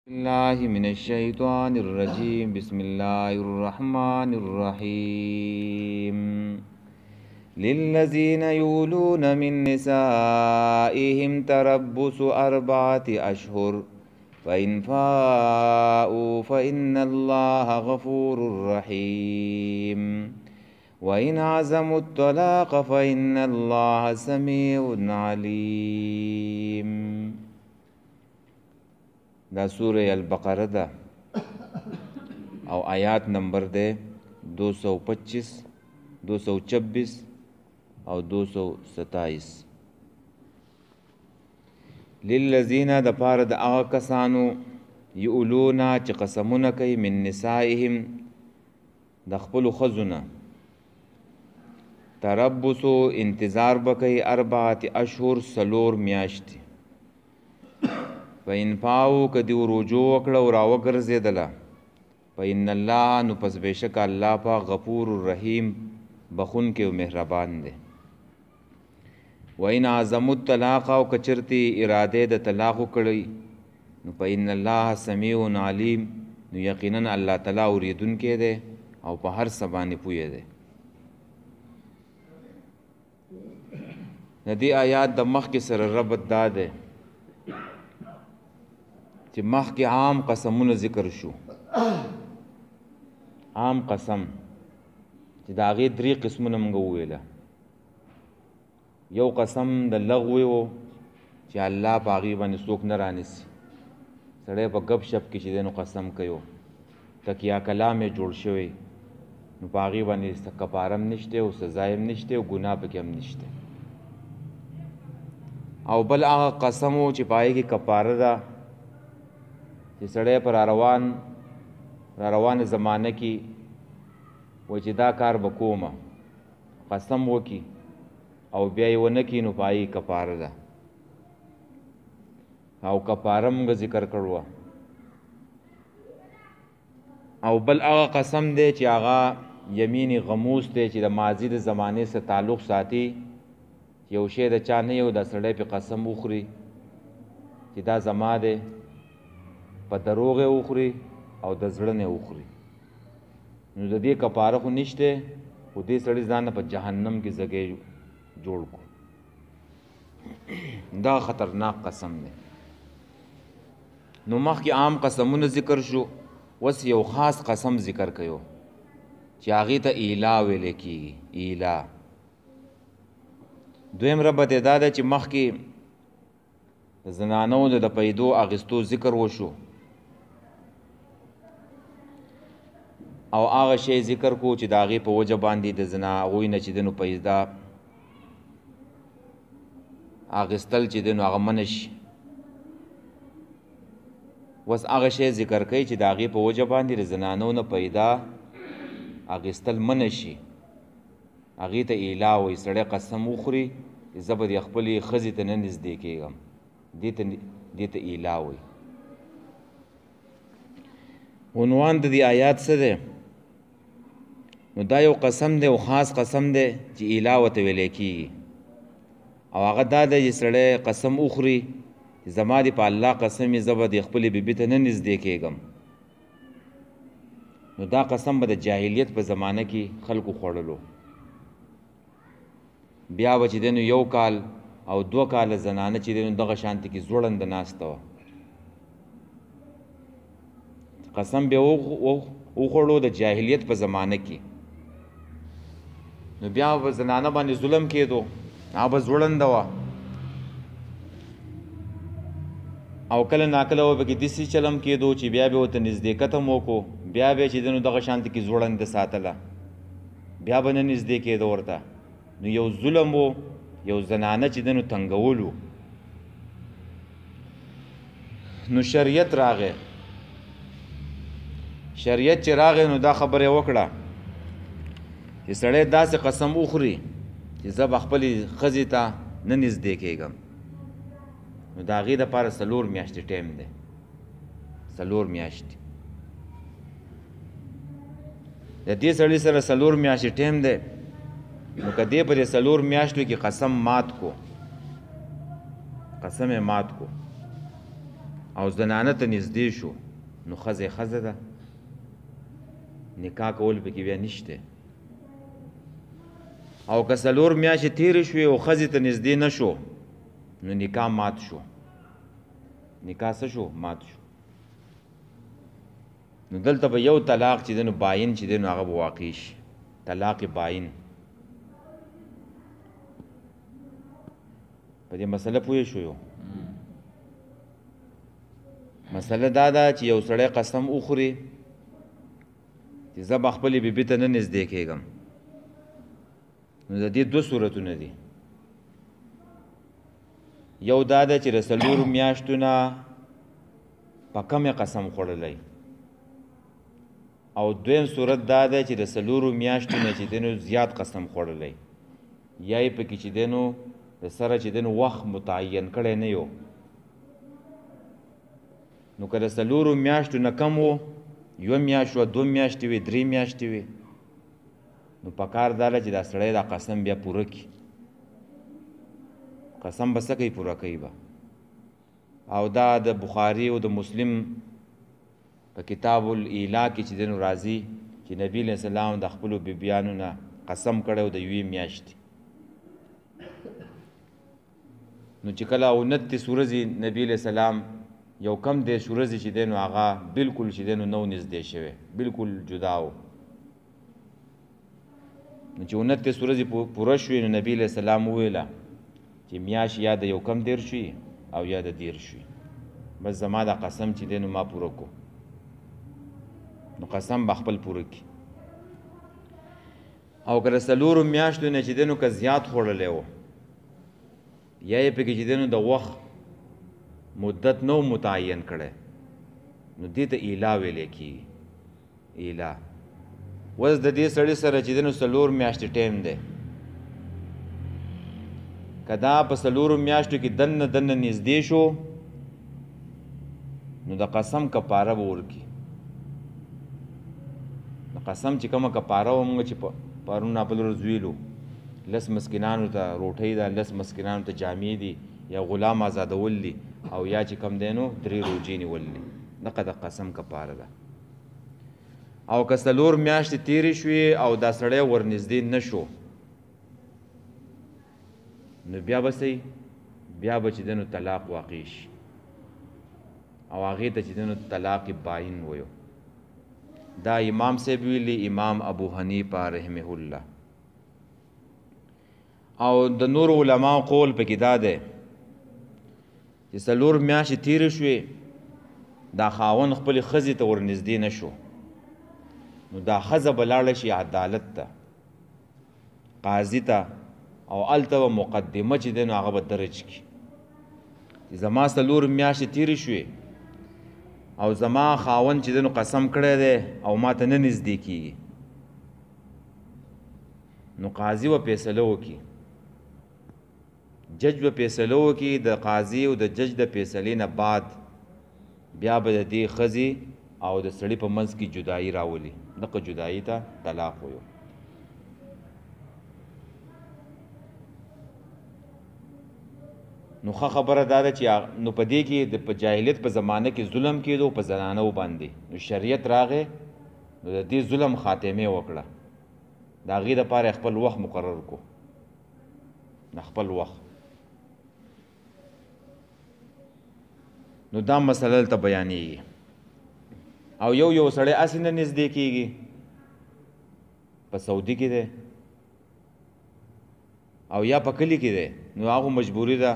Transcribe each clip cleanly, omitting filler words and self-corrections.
الله من الشيطان الرجيم بسم الله الرحمن الرحيم للذين يولون من نسائهم تربص 4 أشهر فإن فاءوا فإن الله غفور رحيم وإن عزموا الطلاق فإن الله سميع عليم. دا سورة البقرة ده او آیات نمبر ده 225 226 او 227. للذین د پاره د هغه کسانو یؤلونا چې قسمونه کوي من نسائهم د خپل خزونه تربصو انتظار بکوي 4 اشهر سلور میاشتې فإن فاو کدی رجوع وکړه او راوګرځېدله فإن الله نو پس بېشکه الله پاک غفور الرحیم بخونکی او مهربان دی. وإن عزموا الطلاق او کچرتی اراده د طلاق وکړي نو فإن الله سمیع علیم نو یقینا الله تعالی اوریدونکی دی او په هر څه باندې پوهه دی. د دې آیات د مخکې سره ربط دا دی چې مخکې عام قسمونه ذکر شو. عام قسم چې د هغې 3 قسمونه موږ وویله. یو قسم د لغوی و چې الله په هغې باندې څوک نه رانیسي. سړی په ګپ شپ کې چې دی نو قسم کوي تکیه کلام یې جوړ شوی نو په هغې باندې کفاره هم نشته او سزا هم نشته او ګناه پکې هم نشته. او بل هغه قسم و چې په هغې کې کفاره ده چې سړی په روان زمانه کې و چې دا کار به کومه قسم وکي او بیا یې ونه کړي نو په هغې کفاره ده او کفاره موږ ذکر کړو. او بل هغه قسم دی چې هغه یمین غموس دی چې د ماضي د زمانې سره تعلق ساتي. یو شی د چا نه یو دا سړی پې قسم وخوري چې دا زما دی په دروغ یې وخوري او د زړه نه وخوري نو د دې کفاره خو نشته خو دې سړي ځان په جهنم کې ځای جوړ کړو. دا خطرناک قسم دی. نو مخکې عام قسمونه ذکر شو اوس یو خاص قسم ذکر کيو چې هغې ته ایلا ویلی کېږي. ایلا دویم ربط یې دا ده چې مخکې د زنانو د پیدو اخیستو ذکر وشو او هغه شی ذکر کو چې د هغې په وجه باندې د زنا هغوی نه چې دی نو پیدا اخیستل چې دی نو هغه منع شي. اوس هغه شی ذکر کوي چې د هغې په وجه باندې د زنانو نه پیدا اخیستل منع شي. هغې ته ایلا وایي. سړی قسم وخوري چې زه به د خپلې ښځې ته نه نږدې کېږم دې ته ایلا وایي. عنوان د دې آیات څه دی؟ نو دا یو قسم دی او خاص قسم دی چې ایلا ورته ویلی کېږي او هغه دا دی چې سړی قسم وخوري چې زما دې په الله قسم یې زه به د خپلې بیبي ته نه نږدې کېږم. نو دا قسم به د جاهلیت په زمانه کې خلکو خوړلو. بیا به چې دی نو 1 کال او 2 کاله زنانه چې دی نو دغه شانتې کې زوړنده ناسته وه. قسم بیا وخوړو د جاهلیت په زمانه کې. نو بیا به زنانه باندې ظلم کېدو هغه به زوړنده وه او کله ناکله به پکې داسې چلم کېدو چې بیا به ورته نږدېکت هم وکړو بیا به چې دی نو دغه شانتې کې زوړنده ساتله بیا به نه نږدې کېدو ورته. نو یو ظلم و یو زنانه چې دی نو تنګولو. نو شریعت راغی. شریعت چې راغی نو دا خبره وکړه چې سړی داسې قسم وخوري چې زه به خپلې ښځې ته نه نږدې کېږم نو د هغې دپاره 4 میاشتې ټایم دی. 4 میاشتې د دې سړي سره 4 میاشتې ټایم دی. نو که دې په دې 4 میاشتو کې قسم مات کو قسم مات کو او زنانه ته نږدې شو نو ښځه ښځه ده، نکاح کول پکې بیا نشته. او که 4 میاشتې تېرې شوې او ښځې ته نږدې نه شو نو نکاح مات شو. نکاح څه شو؟ مات شو. نو دلته به یو طلاق چې دی نو باین چې دی نو هغه به واقع شي، طلاق باین. په دې مسله پوه شویو؟ مسله دا ده چې یو سړی قسم وخوري چې زه به خپلې بیبي ته نه نږدې کېږم، نو د دې 2 صورتونه دي. یو دا ده چې د 4 میاشتو نه په کمې قسم خوړلی، او دویم صورت دا ده چې د 4 میاشتو نه چې دی نو زیات قسم خوړلی، یا یې پکې چې دی نو د سره چې دی نو وخت متعین کړی نه یو. نو که د 4 میاشتو نه کم و، 1 میاشت وه، 2 میاشتې وې، 3 میاشتې وې، نو پکار دا ده چې دا سړی دا قسم بیا پوره کړي. قسم به څه کوي؟ پوره کوي به. او دا د بخاري او د مسلم په کتاب الایلا کې چې دی نو راځي چې نبي علیه السلام د خپلو بیبیانو نه قسم کړی و د 1 میاشتې. نو چې کله 29 ورځې نبي علیه السلام یو کم 10 ورځې چې دی نو هغه بلکل چې دی نو نو نږدې شوی، بلکل جدا و. نو چې 29 ورځې پوره شوې نو نبي علیه السلام وویله چې میاشت یا د یو کم 13 شي او یا د 13 شي، بس زما دا قسم چې دی نو ما پوره کو. نو قسم به خپل پوره کړي. او که د 4 میاشتو نه چې دی نو که زیات خوړلی و، یا یې پکې چې دی نو د وخت مدت نو متعین کړی، نو دې ته ایلا ویلی کېږي. ایلا اوس د دې سړي سره چې دی نو 4 میاشتې ټایم دی، که دا په 4 میاشتو کې دننه نږدې شو نو د قسم کفاره به ورکړي. د قسم چې کومه کفاره وه مونږ چې پرون بل ورځ ویلو، 10 مسکینانو ته روټۍ ده، 10 مسکینانو ته جامې دي، یا غلام آزادول دي، او یا چې کم دی نو 3 روژې نیول دي. دغه د قسم کفاره ده. او که 4 میاشتې تېرې شوې او دا سړی ورنږدې نه شو نو بیا به څه بیا به چې دی نو طلاق واقع شي، او هغې ته چې دی نو طلاق باین ویو. دا امام صاحب ویلي، امام ابو حنیفه رحمه الله. او د نور علماء قول پکې دا دی چې 4 میاشتې تېرې شوې، دا خاوند خپلې ښځې ته ورنږدې نه شو، نو دا ښځه به لاړه شي عدالت ته، قاضي ته، او هلته به مقدمه چې دی نو هغه به درج کړي چې زما 4 میاشتې تېرې شوې او زما خاوند چې دی نو قسم کړی دی او ما ته نه نږدې کېږي، نو قاضي به فیصله وکړي، جج به فیصله وکړي. د قاضي او د جج د فیصلې نه بعد بیا به د دې ښځې او د سړي په منځ کې جدایي راولي. دغه جدایي ته طلاق ویو. نو ښه خبره دا ده چې نو په دې کې په جاهلیت په زمانه کې ظلم کېدو په زنانو باندې، نو شریعت راغی نو د دې ظلم خاتمه وکړه، د هغې دپاره خپل وخت مقرر کو، خپل وخت. نو دا مسله دلته بیانېږي. او یو سړی هسې نه نږدې کېږي، په سعودي کې دی او یا په کلي کې دی، نو هغه مجبوري ده،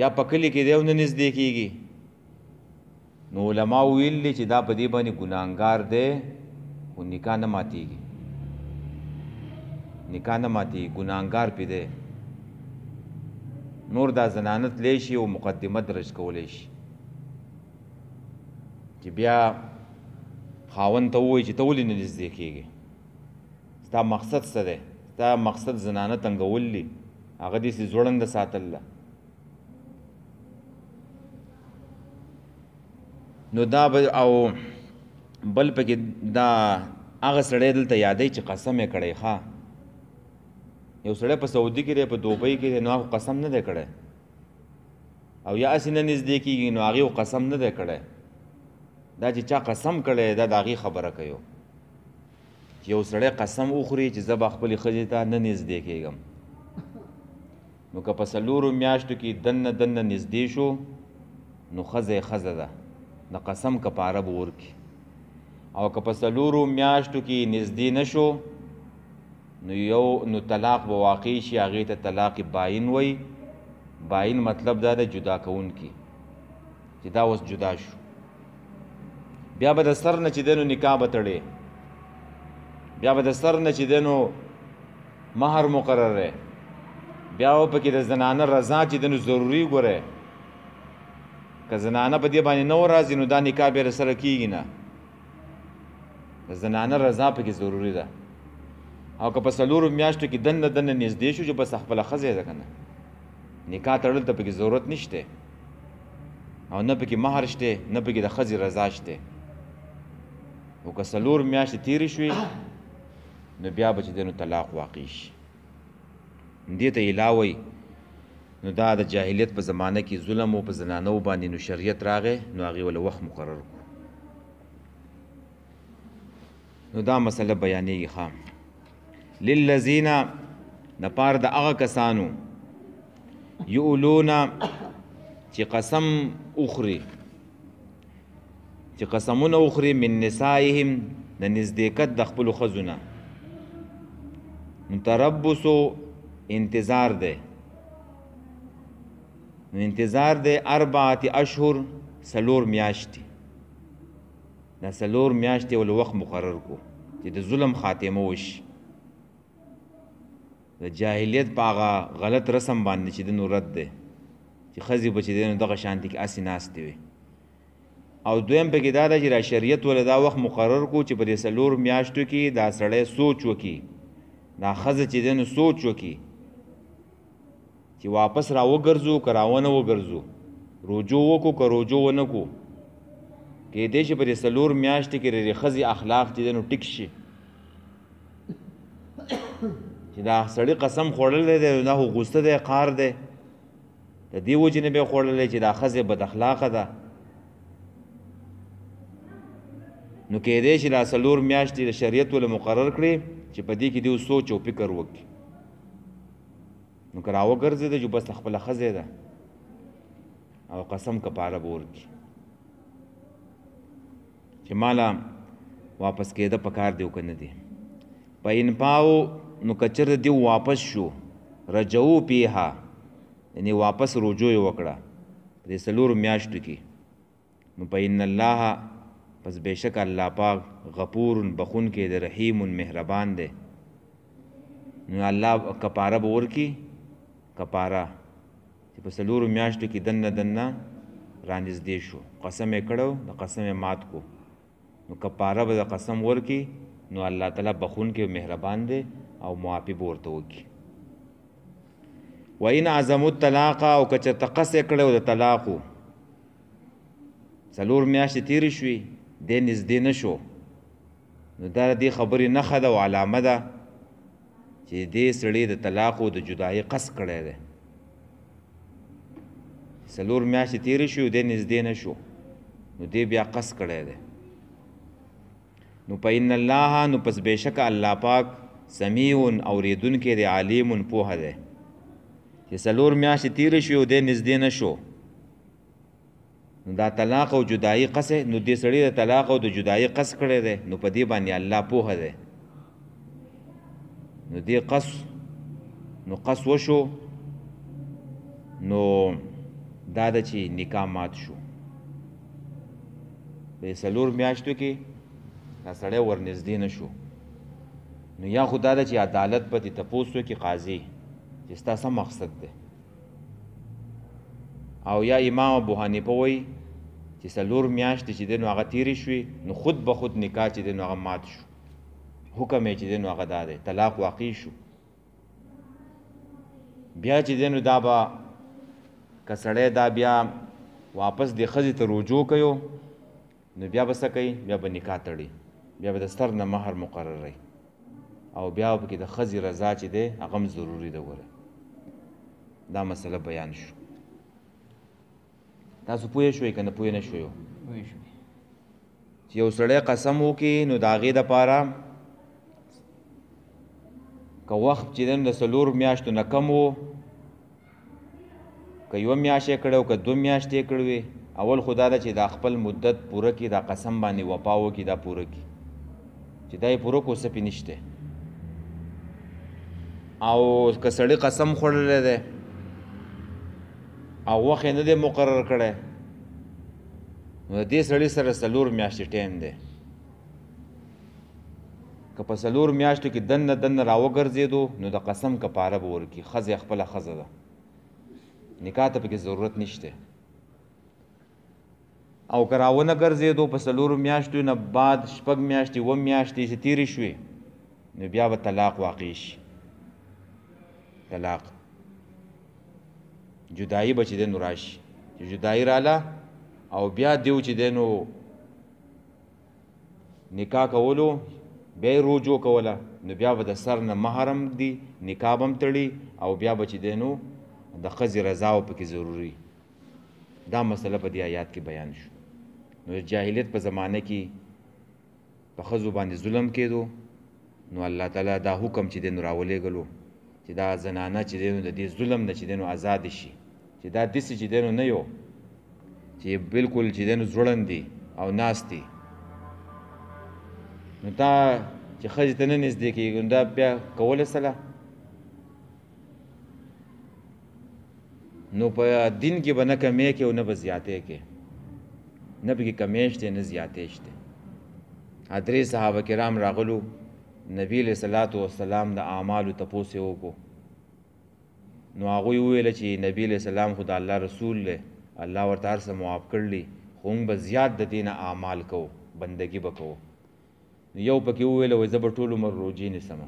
یا په کلي کې دی او نه نږدې کېږي، نو علما ویلي چې دا په دې باندې ګناهګار دی، خو نکاح نه ماتېږي، نکاح نه ماتېږي، ګناهګار پې دی. نور دا زنانه تلی شي او مقدمه درج کولی شي چې بیا خاوند ته ووایي چې ته ولې نه نږدې کېږې، ستا مقصد څه دی؟ ستا مقصد زنانه تنګول دي، هغه داسې ځوړنده ساتل ده. نو دا او بل پکې دا هغه سړی دلته یادوي چې قسم یې کړی. ښه، یو سړی په سعودي کې دی، په دوبۍ کې دی، نو هغه قسم نه دی کړی، او یا هسې نه نږدې کېږي نو هغې قسم نه دی کړی دا چې چا قسم کړی دا د هغې خبره کوي چې یو سړی قسم وخوري چې زه به خپلې ښځې ته نه نږدې کېږم نو که په څلورو میاشتو کې دننه دننه نږدې شو نو ښځه یې ښځه ده د قسم کفاره به ورکړي او که په څلورو میاشتو کې نږدې نه شو نو طلاق به واقع شي هغې ته طلاق باین وایي باین مطلب دا ده جدا کوونکي چې دا اوس جدا شو بیا به د سر نه چې دی نو نکاح به تړې بیا به د سر نه چې دی نو مهر مقرر دی بیا به پکې د زنانه رضا چې دی نو ضروري ګوره که زنانه په دې باندې نه راځي نو دا نکاح بیا سره کېږي نه د زنانه رضا پکې ضروري ده او که په څلورو میاشتو کې دننه دننه نږدې شو چې بس خپله ښځه ده که نه نکاح تړل ته پکې ضرورت نشته او نه پکې مهر شته نه پکې د ښځې رضا شته او که څلور میاشتې تېرې شوې نو بیا به چې دی نو طلاق واقع شي دې ته ایلا وایي نو دا د جاهلیت په زمانه کې ظلم و په زنانو باندې نو شریعت راغی نو هغې وله وخت مقرر کړو نو دا مسله بیانېږي ښه للذین دپاره د هغه کسانو یؤلونه چې قسم اخري چې قسمونه اخري من نسائهم د نزدېکت د خپلو ښځو نه تربصو انتظار دی نو انتظار دی 4 اشهر څلور میاشتې دا څلور میاشتې ول وخت مقرر کو چې د ظلم خاتمه وشي د جاهلیت په هغه غلط رسم باندې چې د نو رد دی چې ښځې به چې دی نو دغه شانتې کې هسې ناستې وي او دویم پکې دا ده چې را شریعت ول دا وخت مقرر کو چې په دې څلور میاشتو کې دا سړی سوچ وکړي دا ښځه چې دی نو سوچ وکړي چې واپس را وګرځو که را ونه وګرځو رجوع وکړو که رجوع ونه کړو کېدای شي په دې څلور میاشتې کې د ښځې اخلاق چې دی نو ټیک شي چې دا سړي قسم خوړلی دی دا خو غوسته دی قار دی د دې وجې نه به یې خوړلی چې دا ښځې بد اخلاقه ده نو کېدای شي دا څلور میاشتې د شریعت ول مقرر کړي چې په دې کې دوی سوچ او فکر وکړي نو که را وګرځېده چې بس خپله ښځې ده او قسم کفاره به ورکړي چې ماله واپس کېده په کار دی او که نه دی په انفاو نو که چېرته دی واپس شو رجعو پیها یعنې واپس رجوع یې وکړه په دې څلورو میاشتو کې نو په ان الله پس بېشک الله پاک غفور بخونکی دی رحیم مهربان دی نو الله کفاره به ورکړي کفاره چې په څلورو میاشتو کې دننه دننه رانږدې شو قسم یې کړی د قسم یې مات کو نو کفاره به د قسم ورکړي نو الله تعالی بخونکی مهربان دی او معافي به ورته وکړي وان عزموا الطلاق او که چېرته قصد یې کړی و د طلاقو څلور میاشتې تېرې شوې دی نږدې نه شو نو دا د دې خبرې نښه ده او علامه ده چې دې سړي د طلاقو د جدایي قصد کړی دی څلور میاشتې تېرې شوې دی نږدې نه شو نو دې بیا قصد کړی دی نو په ان الله نو پس بېشکه الله پاک سمیع اورېدونکی دی علیم پوهه دی چې څلور میاشتې تېرې شوې او دی نږدې نه شو نو دا طلاق او جدایي قصد نو دې سړي د طلاق او د جدایي قصد کړی دی نو په دې باندې الله پوهه دی نو دې قصد وشو نو دا ده چې نکاح مات شو په څلور میاشتو کې دا سړی ورنږدې نه شو نو یا خو دا ده چې عدالت به دې تپوس وکړي قاضي چې ستا څه مقصد دی او یا امام ابو حنیفه وایي چې څلور میاشتې چې دی نو هغه تېرې شوې نو خود به خود نکاح چې دی نو هغه مات شو حکم یې چې دی نو هغه دا دی طلاق واقع شو بیا چې دی نو دا به که سړی دا بیا واپس د ښځې ته رجوع کوي نو بیا به څه کوي بیا به نکاح تړي بیا به د سر نه مهر مقرروي او بیا به کې د ښځې رضا چې دی هغه هم ضروري ده ګوره دا مسله بیان شو تاسو پوه شوئ که نه پوه نه شوئ چې یو سړی قسم وکړي نو د هغې دپاره که وخت چې دی نو د 4 میاشتو نه کم و که 1 میاشت یې کړی او که 2 میاشتې یې کړی وي اول خو دا ده چې دا خپل مدت پوره کړي دا قسم باندې وفا وکړي دا پوره کړي چې دا یې پوره کړو څه پې نشته او که سړی قسم خوړلی دی او وخت یې نه دی مقرر کړی نو د دې سړي سره 4 میاشتې ټایم دی که په 4 میاشتو کې دننه راوګرځېدو نو د قسم کفاره به ورکړي ښځه خپله ښځه ده نکاح ته پکې ضرورت نشته او که راونه ګرځېدو په 4 میاشتو نه بعد 6 میاشتې 7 میاشتې چې تېرې شوې نو بیا به طلاق واقع شي طلاق جدایي به چې دی نو راشي چې جدایي راله او بیا دیو چې دی نو نکاح کولو بیا یې رجوع کوله نو بیا به د سر نه محرم دی نکاح به هم تړي او بیا به چې دی نو د ښځې رضا و پکې ضروري دا مسله په دې آیات کې بیان شو نو د جاهلیت په زمانه کې په ښځو باندې ظلم کېدو نو الله تعالی دا حکم چې دی نو راولېږلو چې دا زنانه چې دی نو د دې ظلم نه چې دی نو آزاد شي چې دا داسې چې دی نو نه یو چې بالکل چې دی نو ځوړند دي او ناست دي نو تا چې ښځې ته نه نږدې کېږي نو دا بیا کولی سله نو په دین کې به نه کمی کې او نه به زیاتې کې نه پکې کمی شته نه زیاتې شته 3 صحابه کرام راغلو نبی علیہ الصلوۃ والسلام د اعمالو تپوس یې وکړو نو هغوی وویله چې نبی علیہ السلام خو د الله رسول دی الله ورته هر څه معاف کړلي خو موږ به زیات د دې نه اعمال کوو بندګي به کوو یو پکې وویله وایي زه به ټول عمر روجې نیسم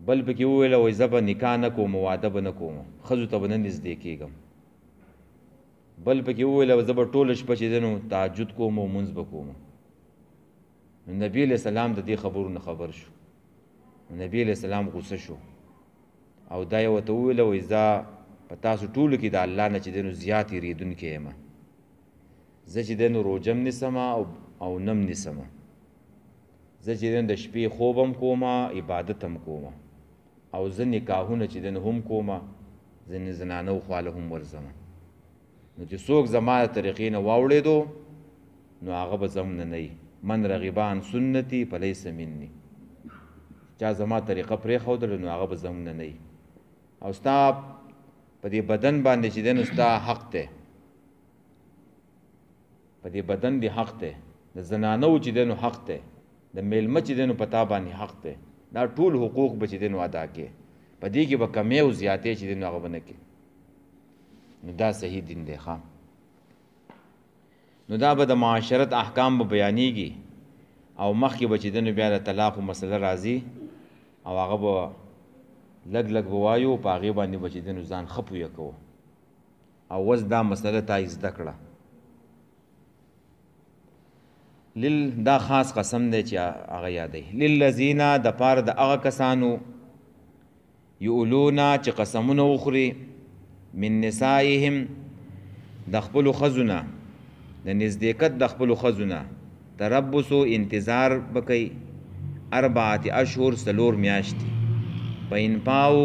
بل پکې وویله وایي زه به نکاح نه کوم واده به نه کوم ښځو ته به نه نږدې کېږم بل پکې وویله زه به ټوله شپه چې دی نو تهجد کوم او مونځ به کوم نو نبی علیہ السلام د دې خبرو نه خبر شو نبی علیہ السلام غصه شو او دا یې ورته وویله وایي زه په تاسو ټولو کې د الله نه چې دی نو زیات یېرېدونکی یم زه چې دی نو روجه هم نیسم او نم نیسم زه چې دی نو د شپې خوب هم کوم عبادت هم کوم او زه نکاحونه چې دی نو هم کوم ځینې زنانو خواله هم ورځم نو چې څوک زما د طریقې نه واوړېدو نو هغه به زم نه وي من رغب عن سنتي فلیس مني چا زما طریقه پرېښودله نو هغه به زموږ نه وي او ستا په دې بدن باندې چې دی نو ستا حق دی په دې بدن دی حق دی د زنانو چې دی نو حق دی د میلمه چې دی نو په تا باندې حق دی دا ټول حقوق به چې دی نو ادا کړې په دې کې به کمی او زیاتې چې دی نو هغه به نه کړې نو دا صحیح دین دی ښه نو دا به د معاشرت احکام به بیانېږي او مخکې به چې دی نو بیا د طلاقو مسله راځي او هغه به لږ لږ به وایو په هغې باندې به چې دی نو ځان ښه پویه کوو او اوس دا مسله تا زده کړه دا خاص قسم دی چې هغه یادوي للذین د پاره د هغه کسانو یؤلونا چې قسمونه وخوري من نسائهم د خپلو ښځو نه د نزدېکت د خپلو ښځو نه تربصو انتظار به کوي 4 اشهر 4 میاشتې فإن پاو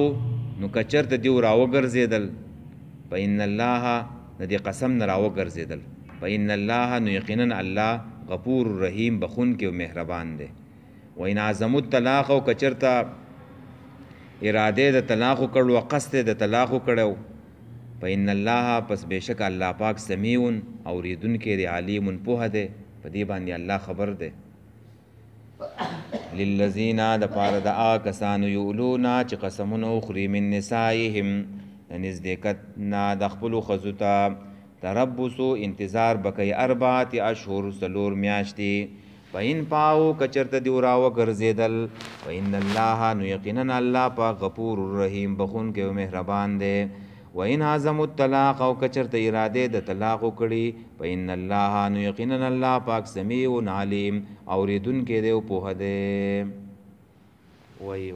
نو که چېرته دوی راوګرځېدل فإن الله د دې قسم نه راوګرځېدل فإن الله نو یقینا الله غفور رحیم بخونکی او مهربان دی وإن عزموا الطلاق او که چېرته اراده د طلاق وکړو او قصد د طلاق وکړو فإن الله پس بېشک الله پاک سمیع اورېدونکی دی علیم پوهه دی په دې باندې الله خبر دی للذین د پاره د هغه کسانو یؤلونا چې قسمونه وخوري من نسائهم د نزدېکت نه د خپلو ښځو ته تربصو انتظار به کوي 4 اشهر 4 میاشتې فإن پاو که چېرته دوی راوګرځېدل فإن الله نو یقینا الله پاک غفور الرحیم بخونکی او مهربان دی وإن عزموا الطلاق او که چېرته اراده د طلاق وکړي فإن الله نو یقینا الله پاک سمیع علیم اورېدونکی دی او پوهه دی وایي